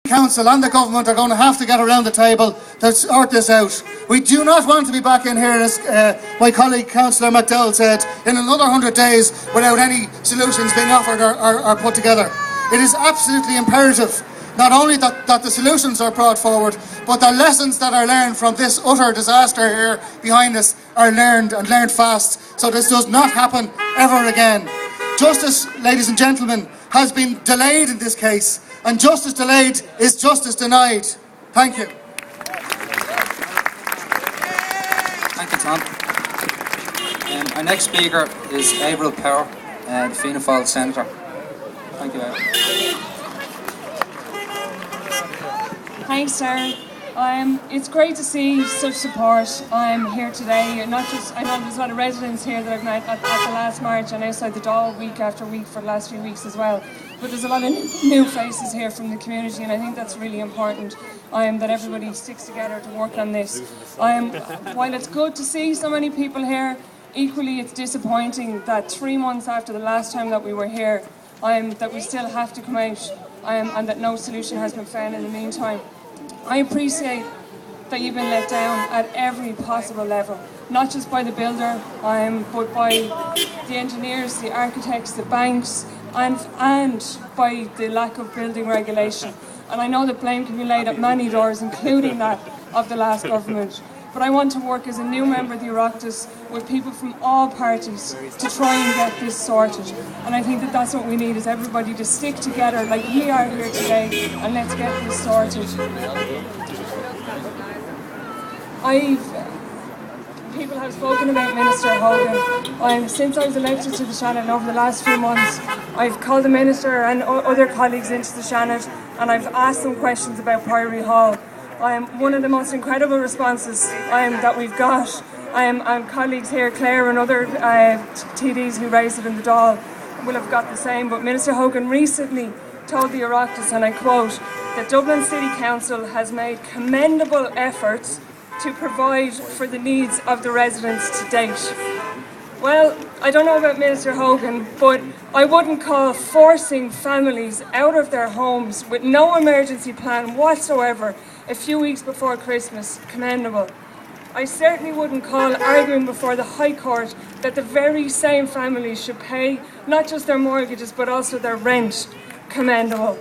Council and the government are going to have to get around the table to sort this out. We do not want to be back in here, as my colleague Councillor McDowell said, in another 100 days without any solutions being offered or put together. It is absolutely imperative not only that the solutions are brought forward, but the lessons that are learned from this utter disaster here behind us are learned, and learned fast, so this does not happen ever again. Justice, ladies and gentlemen, has been delayed in this case, and justice delayed is justice denied. Thank you. Thank you, Tom. Our next speaker is Avril Power, the Fianna Fáil Senator. Thank you, Avril. Thanks, Darren. It's great to see such support here today. Not just, I know there's a lot of residents here that I've met at the last march and outside the Dáil week after week for the last few weeks as well. But there's a lot of new faces here from the community, and I think that's really important, that everybody sticks together to work on this. While it's good to see so many people here, equally it's disappointing that 3 months after the last time that we were here, that we still have to come out and that no solution has been found in the meantime. I appreciate that you've been let down at every possible level, not just by the builder, but by the engineers, the architects, the banks, and by the lack of building regulation. And I know that blame can be laid at many doors, including that of the last government. But I want to work as a new member of the Oireachtas with people from all parties to try and get this sorted. And I think that that's what we need, is everybody to stick together like we are here today, and let's get this sorted. People have spoken about Minister Hogan. Since I was elected to the Seanad over the last few months, I've called the Minister and other colleagues into the Seanad, and I've asked them questions about Priory Hall. One of the most incredible responses that we've got, colleagues here, Claire and other TDs who raised it in the Dáil will have got the same, but Minister Hogan recently told the Oireachtas, and I quote, that Dublin City Council has made commendable efforts to provide for the needs of the residents to date. Well, I don't know about Minister Hogan, but I wouldn't call forcing families out of their homes with no emergency plan whatsoever a few weeks before Christmas commendable. I certainly wouldn't call arguing before the High Court that the very same families should pay not just their mortgages but also their rent commendable.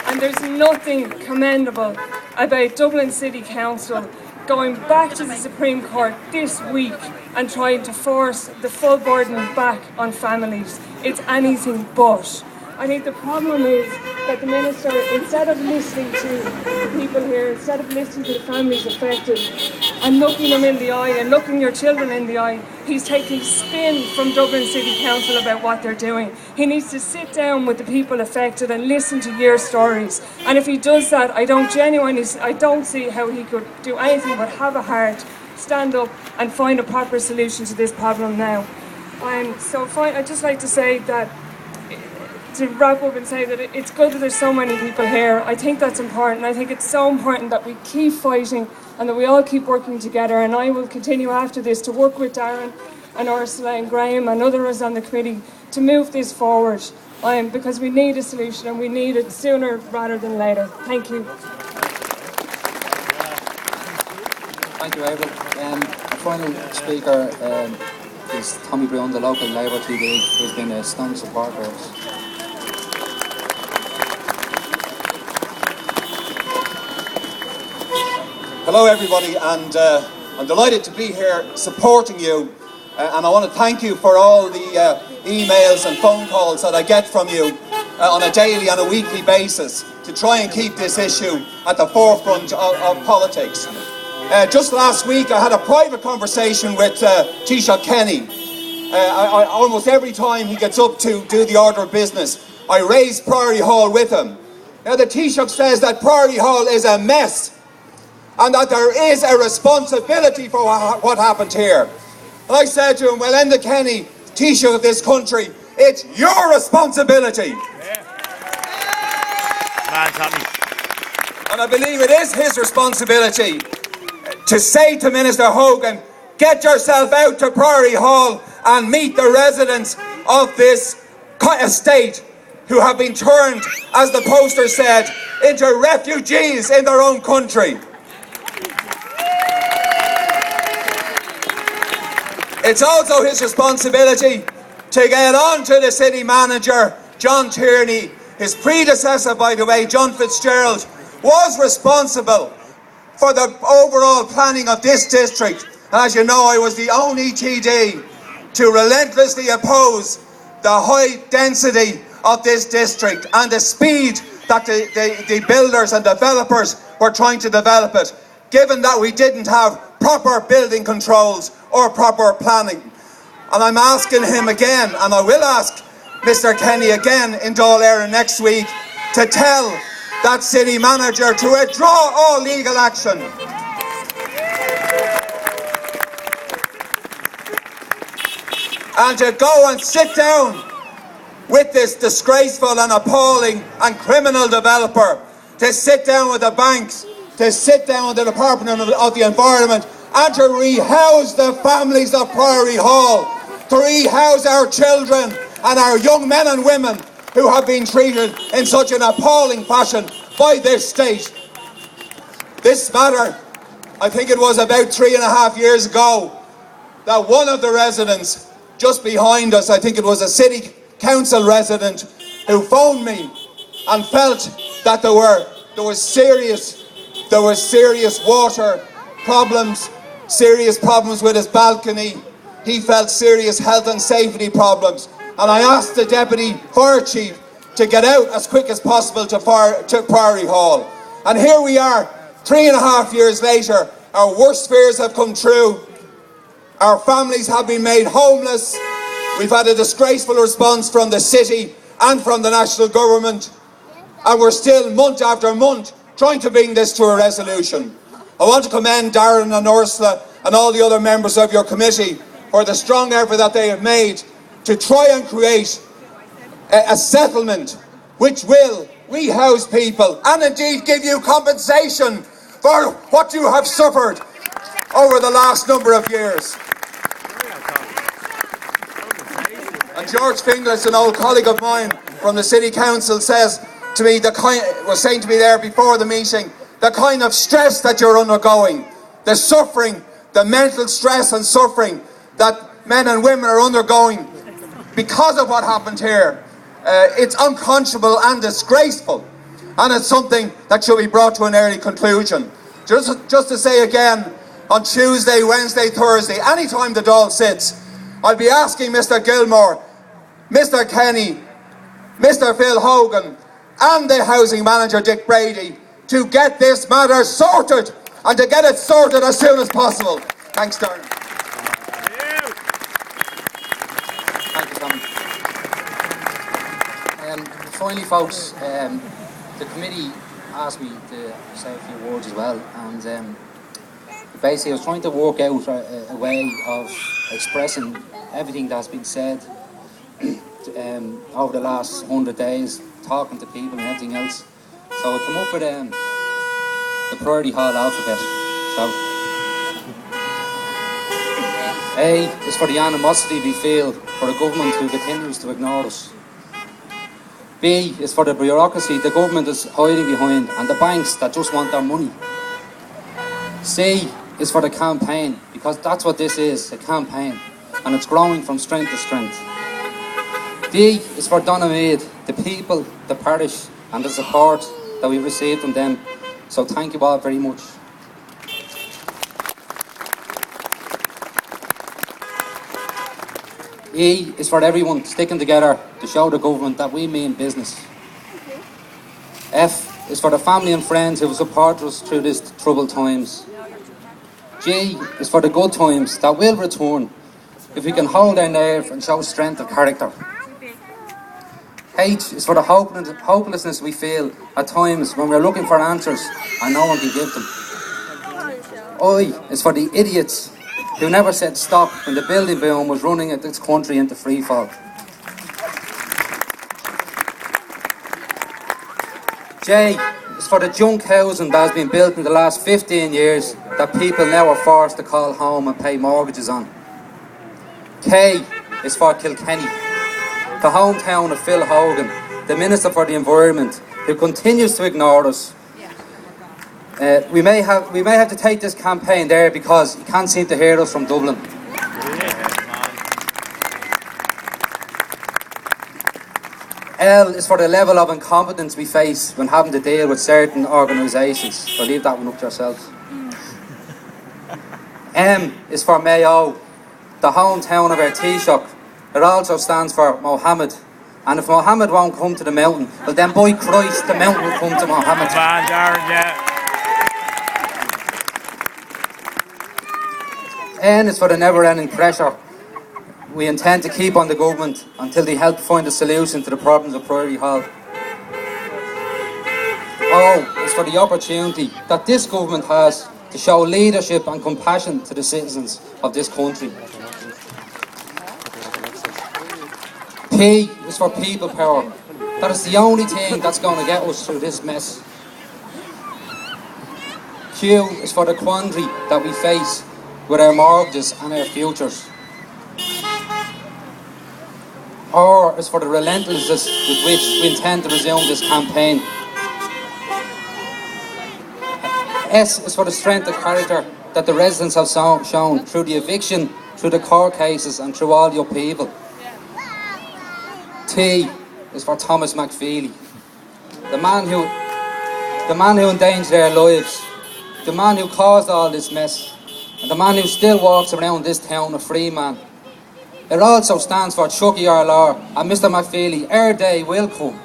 And there's nothing commendable about Dublin City Council going back to the Supreme Court this week and trying to force the full burden back on families. It's anything but. I think the problem is that the Minister, instead of listening to the people here, instead of listening to the families affected and looking them in the eye and looking your children in the eye, he's taking spin from Dublin City Council about what they're doing. He needs to sit down with the people affected and listen to your stories. And if he does that, I don't see how he could do anything but have a heart, stand up and find a proper solution to this problem now. I'd just like to say that, to wrap up and say that it's good that there's so many people here. I think that's important. I think it's so important that we keep fighting and that we all keep working together, and I will continue after this to work with Darren and Ursula and Graham and others on the committee to move this forward, because we need a solution and we need it sooner rather than later. Thank you. Thank you, Avril. The final speaker is Tommy Brown, the local Labour TD, who's been a strong supporter of us. Hello everybody, and I'm delighted to be here supporting you, and I want to thank you for all the emails and phone calls that I get from you on a daily and a weekly basis to try and keep this issue at the forefront of politics. Just last week I had a private conversation with Taoiseach Kenny. Almost every time he gets up to do the order of business, I raise Priory Hall with him. Now the Taoiseach says that Priory Hall is a mess, and that there is a responsibility for what happened here. And I said to him, well, Enda Kenny, Taoiseach of this country, it's your responsibility. And I believe it is his responsibility to say to Minister Hogan, get yourself out to Priory Hall and meet the residents of this estate who have been turned, as the poster said, into refugees in their own country. It's also his responsibility to get on to the city manager, John Tierney. His predecessor, by the way, John Fitzgerald, was responsible for the overall planning of this district. And as you know, I was the only TD to relentlessly oppose the high density of this district and the speed that the builders and developers were trying to develop it, given that we didn't have proper building controls or proper planning. And I'm asking him again, and I will ask Mr. Kenny again in Dáil Éireann next week, to tell that city manager to withdraw all legal action. And to go and sit down with this disgraceful and appalling and criminal developer, to sit down with the banks, to sit down with the Department of the Environment, and to rehouse the families of Priory Hall, to rehouse our children and our young men and women who have been treated in such an appalling fashion by this state. This matter, I think it was about 3.5 years ago, that one of the residents just behind us, I think it was a city council resident, who phoned me and felt that there was serious water problems, serious problems with his balcony. He felt serious health and safety problems. And I asked the Deputy Fire Chief to get out as quick as possible to Priory Hall. And here we are, 3.5 years later, our worst fears have come true. Our families have been made homeless. We've had a disgraceful response from the city and from the national government. And we're still, month after month, trying to bring this to a resolution. I want to commend Darren and Ursula and all the other members of your committee for the strong effort that they have made to try and create a settlement which will rehouse people and indeed give you compensation for what you have suffered over the last number of years. And George Finglas, an old colleague of mine from the City Council, says to me, was saying to me there before the meeting, the kind of stress that you're undergoing, the suffering, the mental stress and suffering that men and women are undergoing because of what happened here, it's unconscionable and disgraceful, and it's something that should be brought to an early conclusion. Just to say again, on Tuesday, Wednesday, Thursday, anytime the Dáil sits, I'll be asking Mr. Gilmore, Mr. Kenny, Mr. Phil Hogan, and the housing manager Dick Brady to get this matter sorted, and to get it sorted as soon as possible. Thanks, Darren. Thank you, Tommy. Finally, folks, the committee asked me to say a few words as well, and basically I was trying to work out a way of expressing everything that's been said over the last 100 days, talking to people and everything else. So I came up with the Priory Hall alphabet. So A is for the animosity we feel for a government who continues to ignore us. B is for the bureaucracy the government is hiding behind and the banks that just want their money. C is for the campaign, because that's what this is, a campaign, and it's growing from strength to strength. D is for Donaghmede, the people, the parish, and the support that we received from them. So thank you all very much. E is for everyone sticking together to show the government that we mean business. F is for the family and friends who have supported us through these troubled times. G is for the good times that will return if we can hold our nerve and show strength of character. H is for the hopelessness we feel at times when we're looking for answers and no one can give them. I is for the idiots who never said stop when the building boom was running this country into freefall. J is for the junk housing that has been built in the last 15 years that people now are forced to call home and pay mortgages on. K is for Kilkenny, the hometown of Phil Hogan, the Minister for the Environment, who continues to ignore us. We may have to take this campaign there because he can't seem to hear us from Dublin. L is for the level of incompetence we face when having to deal with certain organisations. So leave that one up to yourselves. M is for Mayo, the hometown of our Taoiseach. It also stands for Mohammed. And if Mohammed won't come to the mountain, well then by Christ, the mountain will come to Mohammed. N is for the never-ending pressure we intend to keep on the government until they help find a solution to the problems of Priory Hall. O is for the opportunity that this government has to show leadership and compassion to the citizens of this country. P is for people power. That is the only thing that's going to get us through this mess. Q is for the quandary that we face with our mortgages and our futures. R is for the relentlessness with which we intend to resume this campaign. S is for the strength of character that the residents have shown through the eviction, through the court cases and through all the upheaval. T is for Thomas McFeely, the man who endangered their lives, the man who caused all this mess, and the man who still walks around this town a free man. It also stands for Chucky our Lord, and Mr. McFeely, our day will come.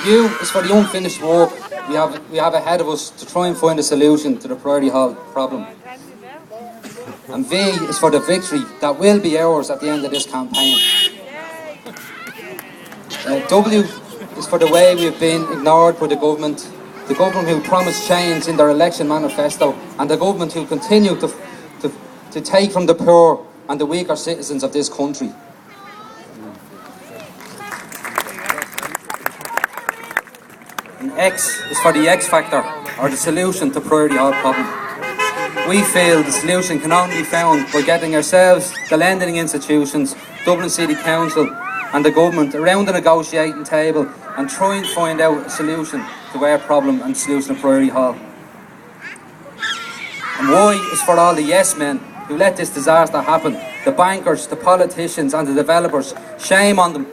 U is for the unfinished work we have ahead of us to try and find a solution to the Priory Hall problem. And V is for the victory that will be ours at the end of this campaign. W is for the way we've been ignored by the government who promised change in their election manifesto, and the government who continue to take from the poor and the weaker citizens of this country. And X is for the X factor, or the solution to Priory Hall problem. We feel the solution can only be found by getting ourselves, the lending institutions, Dublin City Council and the government around the negotiating table and trying to find out a solution to our problem and solution to Priory Hall. And Y is for all the yes men who let this disaster happen, the bankers, the politicians and the developers. Shame on them.